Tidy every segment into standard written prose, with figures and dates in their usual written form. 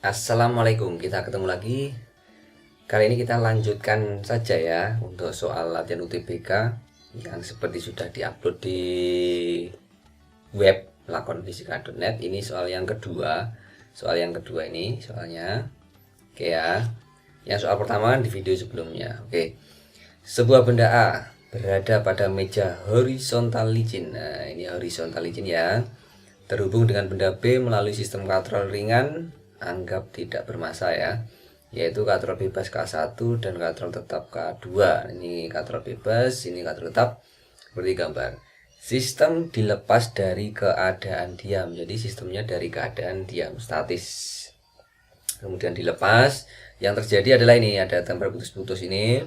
Assalamualaikum, kita ketemu lagi. Kali ini kita lanjutkan saja ya untuk soal latihan UTBK yang seperti sudah diupload di web lakonfisika.net. Ini soal yang kedua. Soal yang kedua ini soalnya. Oke ya. Yang soal pertama di video sebelumnya. Oke. Sebuah benda A berada pada meja horizontal licin. Nah, ini horizontal licin ya. Terhubung dengan benda B melalui sistem katrol ringan, anggap tidak bermassa ya, yaitu katrol bebas K1 dan katrol tetap K2. Ini katrol bebas, ini katrol tetap, seperti gambar. Sistem dilepas dari keadaan diam, jadi sistemnya dari keadaan diam, statis. Kemudian dilepas, yang terjadi adalah ini, ada temper putus-putus ini.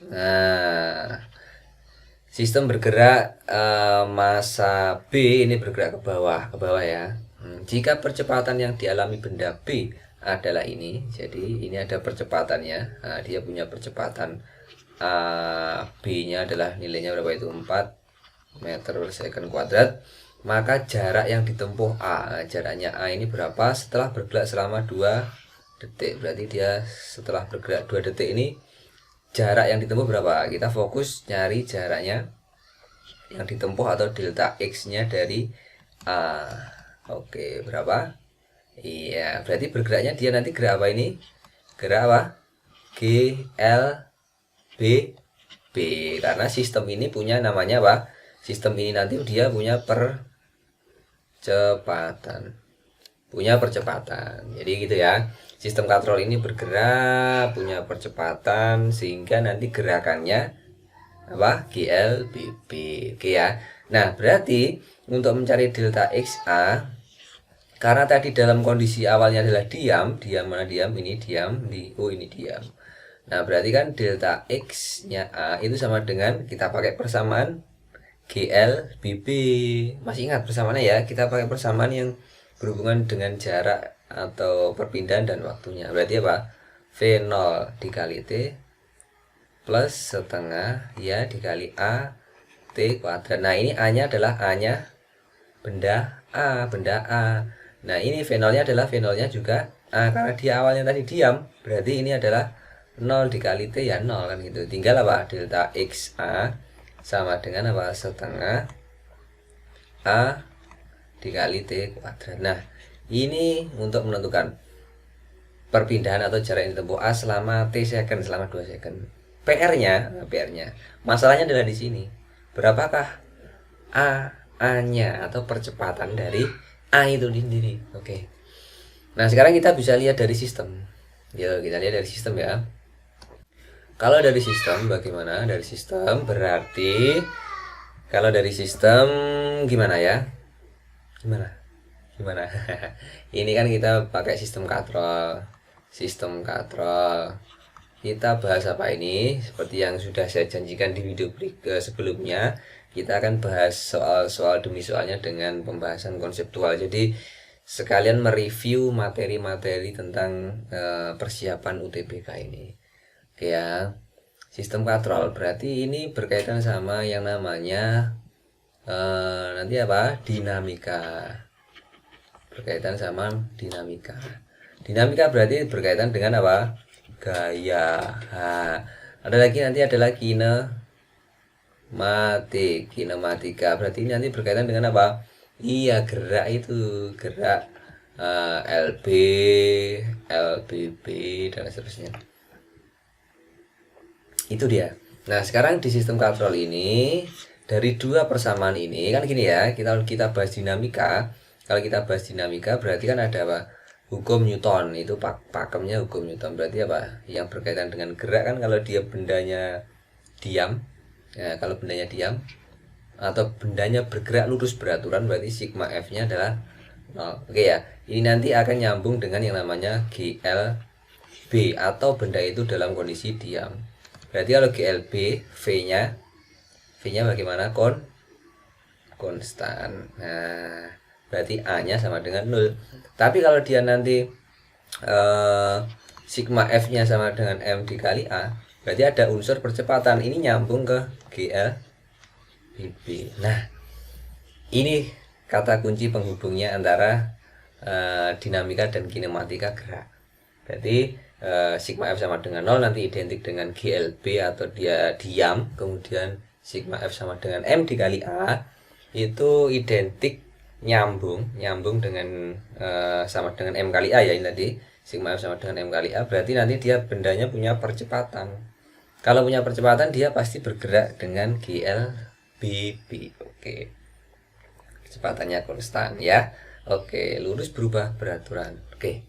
Nah, sistem bergerak, massa B ini bergerak ke bawah ya. Jika percepatan yang dialami benda B adalah ini, jadi ini ada percepatannya. Nah, dia punya percepatan B-nya adalah nilainya berapa itu? 4 meter per second kuadrat. Maka jarak yang ditempuh A, jaraknya A ini berapa setelah bergerak selama 2 detik. Berarti dia setelah bergerak 2 detik ini jarak yang ditempuh berapa? Kita fokus nyari jaraknya yang ditempuh atau delta X-nya dari A. Oke, berapa? Iya, berarti bergeraknya dia nanti gerak apa ini? Gerak apa? G, L, B, B. Karena sistem ini punya namanya apa? Sistem ini nanti dia punya percepatan. Punya percepatan. Jadi gitu ya. Sistem katrol ini bergerak, punya percepatan, sehingga nanti gerakannya apa? GLBB. Oke ya. Nah, berarti untuk mencari delta XA, karena tadi dalam kondisi awalnya adalah diam, mana diam? Ini diam, ini diam. Nah, berarti kan delta X-nya A itu sama dengan, kita pakai persamaan GLBB. Masih ingat persamaannya ya? Kita pakai persamaan yang berhubungan dengan jarak atau perpindahan dan waktunya. Berarti apa? V0 dikali T plus setengah ya dikali A T kuadrat. Nah, ini A-nya adalah A-nya benda A. Nah, ini V0-nya adalah V0-nya juga A, karena dia awalnya tadi diam. Berarti ini adalah 0 dikali T ya 0 kan gitu. Tinggal apa? Delta XA sama dengan apa? Setengah A dikali T kuadrat. Nah, ini untuk menentukan perpindahan atau jarak yang ditempuh A selama T second, selama 2 second. PR-nya, masalahnya adalah di sini. Berapakah A-nya atau percepatan dari A itu sendiri? Oke. Nah, sekarang kita bisa lihat dari sistem. Yuk, kita lihat dari sistem ya. Kalau dari sistem bagaimana? Dari sistem berarti kalau dari sistem gimana ya? Gimana? Ini kan kita pakai sistem katrol. Kita bahas apa ini? Seperti yang sudah saya janjikan di video sebelumnya, kita akan bahas soal demi soalnya dengan pembahasan konseptual. Jadi sekalian mereview materi-materi tentang persiapan UTBK ini. Oke ya. Sistem katrol berarti ini berkaitan sama yang namanya nanti apa? Dinamika. Berkaitan sama dinamika. Dinamika berarti berkaitan dengan apa? Gaya. Nah, ada lagi kinematika. Berarti ini nanti berkaitan dengan apa? Iya, gerak itu, gerak LB, LBB dan seterusnya. Itu dia. Nah, sekarang di sistem katrol ini dari dua persamaan ini kan gini ya, kita bahas dinamika. Kalau kita bahas dinamika berarti kan ada apa? Hukum Newton, itu pakemnya hukum Newton. Berarti apa? Yang berkaitan dengan gerak kan kalau dia bendanya diam. Ya, kalau bendanya diam atau bendanya bergerak lurus beraturan berarti sigma F-nya adalah 0. Oke ya. Ini nanti akan nyambung dengan yang namanya GLB atau benda itu dalam kondisi diam. Berarti kalau GLB V-nya bagaimana? Konstan. Nah, berarti A-nya sama dengan 0. Tapi kalau dia nanti sigma F-nya sama dengan M dikali A, berarti ada unsur percepatan. Ini nyambung ke GLBB. Nah, ini kata kunci penghubungnya antara dinamika dan kinematika gerak. Berarti sigma F sama dengan 0 nanti identik dengan GLB atau dia diam, kemudian sigma F sama dengan M dikali A itu identik nyambung dengan sama dengan M kali A ya, ini tadi sigma F sama dengan M kali A, berarti nanti dia bendanya punya percepatan. Kalau punya percepatan dia pasti bergerak dengan GLBB. Oke. Kecepatannya konstan ya. Oke, lurus berubah beraturan. Oke.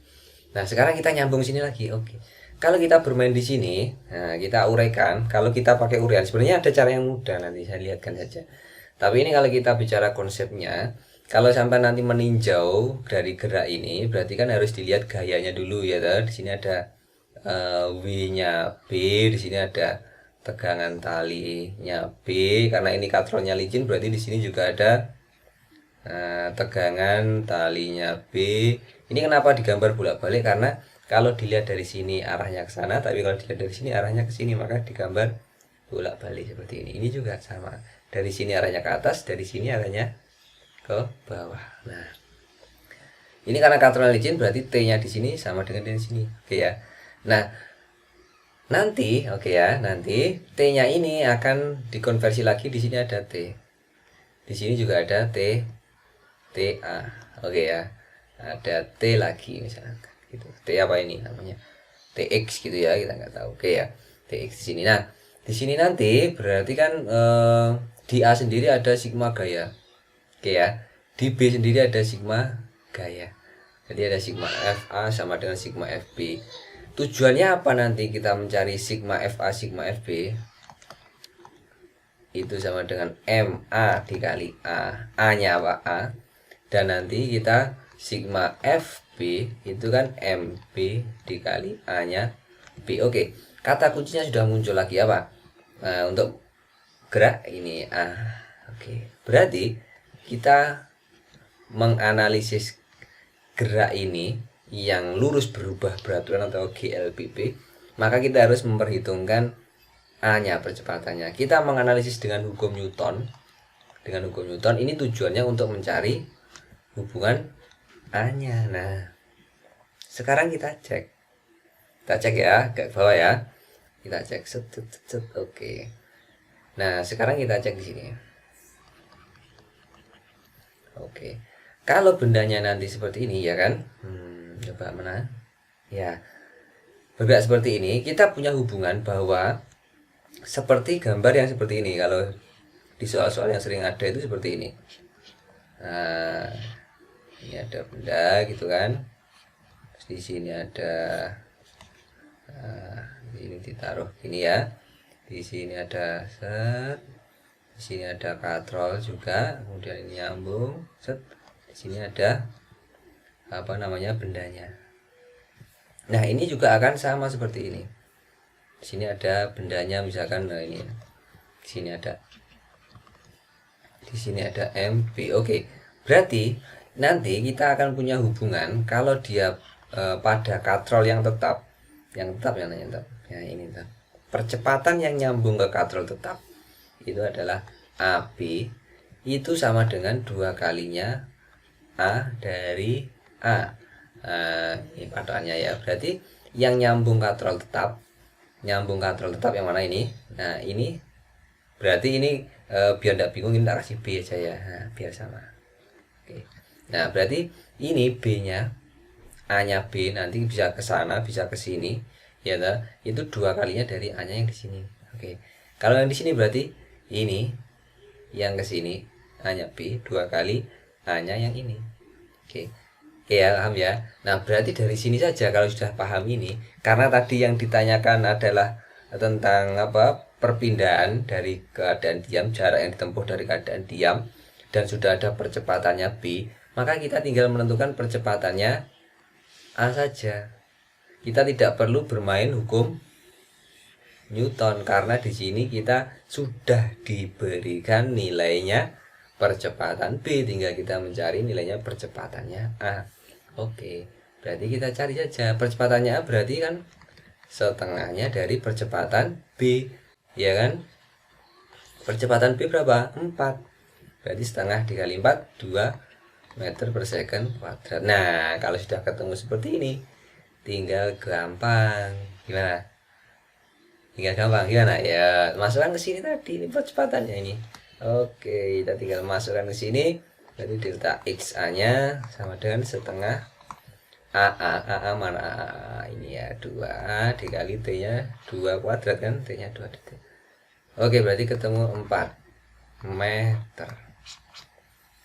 Nah, sekarang kita nyambung sini lagi. Oke. Kalau kita bermain di sini, nah kita uraikan. Kalau kita pakai uraian, sebenarnya ada cara yang mudah, nanti saya lihatkan saja. Tapi ini kalau kita bicara konsepnya, kalau sampai nanti meninjau dari gerak ini, berarti kan harus dilihat gayanya dulu ya. Di sini ada W-nya B, di sini ada tegangan talinya B. Karena ini katrolnya licin, berarti di sini juga ada tegangan talinya B. Ini kenapa digambar bolak-balik? Karena kalau dilihat dari sini arahnya ke sana, tapi kalau dilihat dari sini arahnya ke sini, maka digambar bolak-balik seperti ini. Ini juga sama. Dari sini arahnya ke atas, dari sini arahnya ke bawah. Nah, ini karena katrol licin, berarti T-nya di sini sama dengan di sini. Oke ya. Nah, nanti nanti T-nya ini akan dikonversi lagi. Di sini ada T. Di sini juga ada TA. Oke ya. Ada T lagi misalnya. Gitu. T apa ini namanya? TX gitu ya, kita nggak tahu. Oke ya. TX di sini. Nah, di sini nanti berarti kan di A sendiri ada sigma gaya. Oke ya. Di B sendiri ada sigma gaya. Jadi ada sigma FA sama dengan sigma FB. Tujuannya apa nanti kita mencari sigma FA, sigma FB? Itu sama dengan MA dikali A. A-nya apa? A. Dan nanti kita sigma FB itu kan MB dikali A-nya B. Oke, kata kuncinya sudah muncul lagi apa? Nah, untuk gerak ini A. Oke, berarti kita menganalisis gerak ini yang lurus berubah beraturan atau GLBB, maka kita harus memperhitungkan A-nya, percepatannya. Kita menganalisis dengan hukum Newton. Dengan hukum Newton ini tujuannya untuk mencari hubungan A-nya. Nah, sekarang kita cek. Kita cek ya, ke bawah ya. Kita cek set. Oke. Nah, sekarang kita cek di sini. Oke. Kalau bendanya nanti seperti ini ya kan? Coba mana? Ya. Bergerak seperti ini, kita punya hubungan bahwa seperti gambar yang seperti ini. Kalau di soal-soal yang sering ada itu seperti ini. Nah, ini ada benda gitu kan. Terus di sini ada ini ditaruh ini ya. Di sini ada set. Di sini ada katrol juga, kemudian ini nyambung set. Di sini ada apa namanya bendanya. Nah, ini juga akan sama seperti ini. Di sini ada bendanya misalkan, nah ini. Di sini ada. Di sini ada MB. Oke. Berarti nanti kita akan punya hubungan kalau dia pada katrol yang tetap. Yang tetap yang tetap. Ya, ini tetap. Percepatan yang nyambung ke katrol tetap itu adalah AB itu sama dengan 2 kalinya A dari A. Ini patokannya ya. Berarti yang nyambung katrol tetap yang mana ini? Nah, ini berarti ini biar tidak bingung ini tak kasih B aja ya. Nah, biar sama. Oke. Nah, berarti ini B-nya, A-nya B nanti bisa ke sana, bisa ke sini. Ya, itu 2 kalinya dari A-nya yang di sini. Oke. Kalau yang di sini berarti ini yang ke sini A-nya B 2 kali A-nya yang ini. Oke. Oke ya, paham ya. Nah, berarti dari sini saja kalau sudah paham ini, karena tadi yang ditanyakan adalah tentang apa? Perpindahan dari keadaan diam, jarak yang ditempuh dari keadaan diam, dan sudah ada percepatannya B, maka kita tinggal menentukan percepatannya A saja. Kita tidak perlu bermain hukum Newton karena di sini kita sudah diberikan nilainya percepatan B, tinggal kita mencari nilainya percepatannya A. Oke, berarti kita cari saja percepatannya A, berarti kan setengahnya dari percepatan B, ya kan? Percepatan B berapa? 4. Berarti setengah dikali 4 2. meter per second kuadrat. Nah, kalau sudah ketemu seperti ini, tinggal gampang. Gimana? Tinggal gampang gimana? Ya, masukkan ke sini tadi, ini percepatannya ini. Oke, kita tinggal masukkan ke sini. Jadi delta XA-nya sama dengan setengah AA mana AA? Ini ya 2 dikali T-nya 2 kuadrat kan, T-nya 2 dt. Oke, berarti ketemu 4 meter.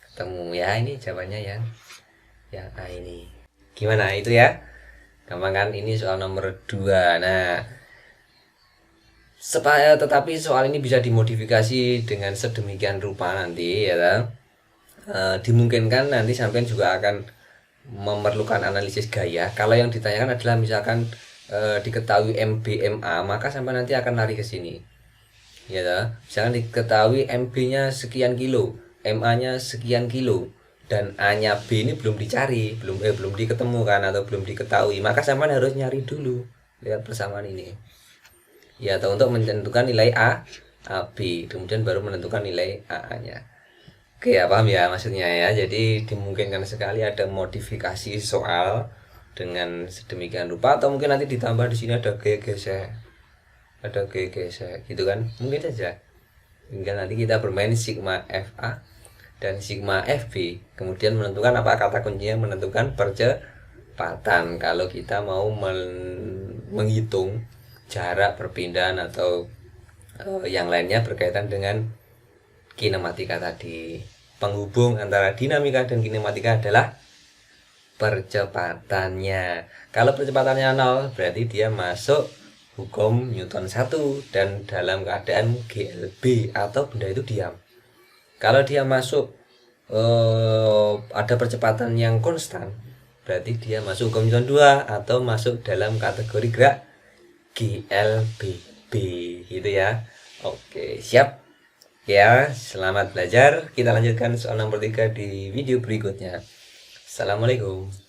Ketemu ya, ini jawabannya yang A ini. Gimana itu ya? Gampang kan? Ini soal nomor 2. Nah, tetapi soal ini bisa dimodifikasi dengan sedemikian rupa nanti ya. Dimungkinkan nanti sampai juga akan memerlukan analisis gaya. Kalau yang ditanyakan adalah misalkan diketahui MBMA, maka sampai nanti akan lari ke sini. Ya, misalkan diketahui MB-nya sekian kilo, MA-nya sekian kilo, dan A-nya B ini belum dicari, belum diketemukan atau belum diketahui, maka sampai harus nyari dulu lihat persamaan ini. Ya, atau untuk menentukan nilai A, B, kemudian baru menentukan nilai AA-nya. Oke ya, paham ya maksudnya ya. Jadi dimungkinkan sekali ada modifikasi soal dengan sedemikian rupa, atau mungkin nanti ditambah di sini ada gesek, gitu kan, mungkin saja. Tinggal nanti kita bermain sigma FA dan sigma FB, kemudian menentukan apa kata kuncinya, menentukan percepatan. Kalau kita mau menghitung jarak perpindahan atau yang lainnya berkaitan dengan kinematika tadi. Penghubung antara dinamika dan kinematika adalah percepatannya. Kalau percepatannya 0, berarti dia masuk hukum Newton 1 dan dalam keadaan GLB atau benda itu diam. Kalau dia masuk ada percepatan yang konstan, berarti dia masuk hukum Newton 2 atau masuk dalam kategori gerak GLBB gitu ya. Oke, siap. Ya, selamat belajar. Kita lanjutkan soal nomor 3 di video berikutnya. Assalamualaikum.